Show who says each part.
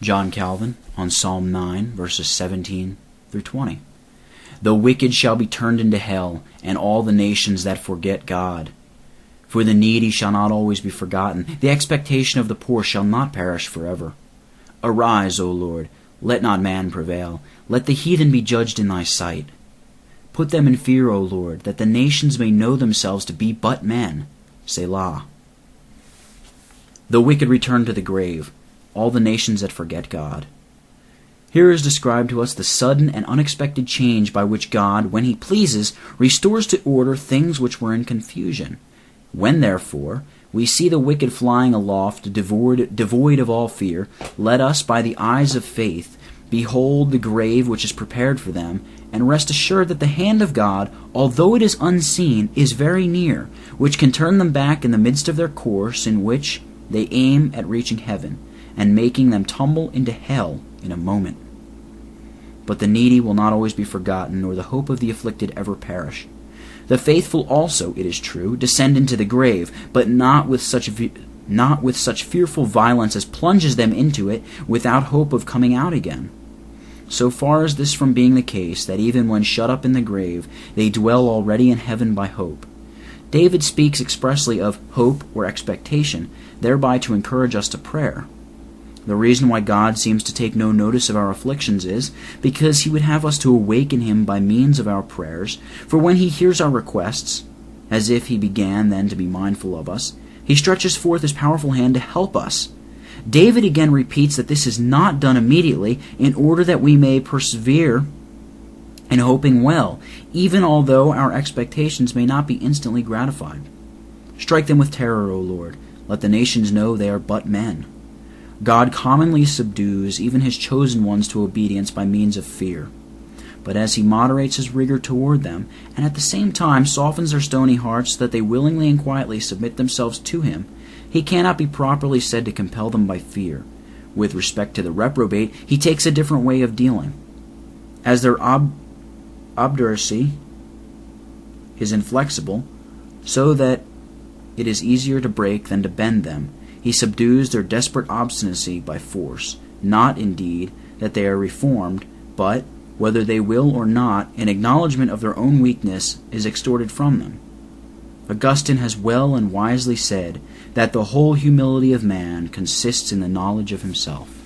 Speaker 1: John Calvin on Psalm 9, verses 17 through 20. The wicked shall be turned into hell, and all the nations that forget God. For the needy shall not always be forgotten. The expectation of the poor shall not perish forever. Arise, O Lord, let not man prevail. Let the heathen be judged in thy sight. Put them in fear, O Lord, that the nations may know themselves to be but men. Selah. The wicked return to the grave, all the nations that forget God. Here is described to us the sudden and unexpected change by which God, when he pleases, restores to order things which were in confusion. When, therefore, we see the wicked flying aloft, devoid of all fear, let us, by the eyes of faith, behold the grave which is prepared for them, and rest assured that the hand of God, although it is unseen, is very near, which can turn them back in the midst of their course, in which they aim at reaching heaven, and making them tumble into hell in a moment. But the needy will not always be forgotten, nor the hope of the afflicted ever perish. The faithful also, it is true, descend into the grave, but not with such fearful violence as plunges them into it without hope of coming out again. So far is this from being the case, that even when shut up in the grave, they dwell already in heaven by hope. David speaks expressly of hope or expectation, thereby to encourage us to prayer. The reason why God seems to take no notice of our afflictions is because he would have us to awaken him by means of our prayers, for when he hears our requests, as if he began then to be mindful of us, he stretches forth his powerful hand to help us. David again repeats that this is not done immediately in order that we may persevere in hoping well, even although our expectations may not be instantly gratified. Strike them with terror, O Lord. Let the nations know they are but men. God commonly subdues even his chosen ones to obedience by means of fear. But as he moderates his rigor toward them, and at the same time softens their stony hearts so that they willingly and quietly submit themselves to him, he cannot be properly said to compel them by fear. With respect to the reprobate, he takes a different way of dealing. As their obduracy is inflexible, so that it is easier to break than to bend them, he subdues their desperate obstinacy by force, not, indeed, that they are reformed, but, whether they will or not, an acknowledgment of their own weakness is extorted from them. Augustine has well and wisely said that the whole humility of man consists in the knowledge of himself.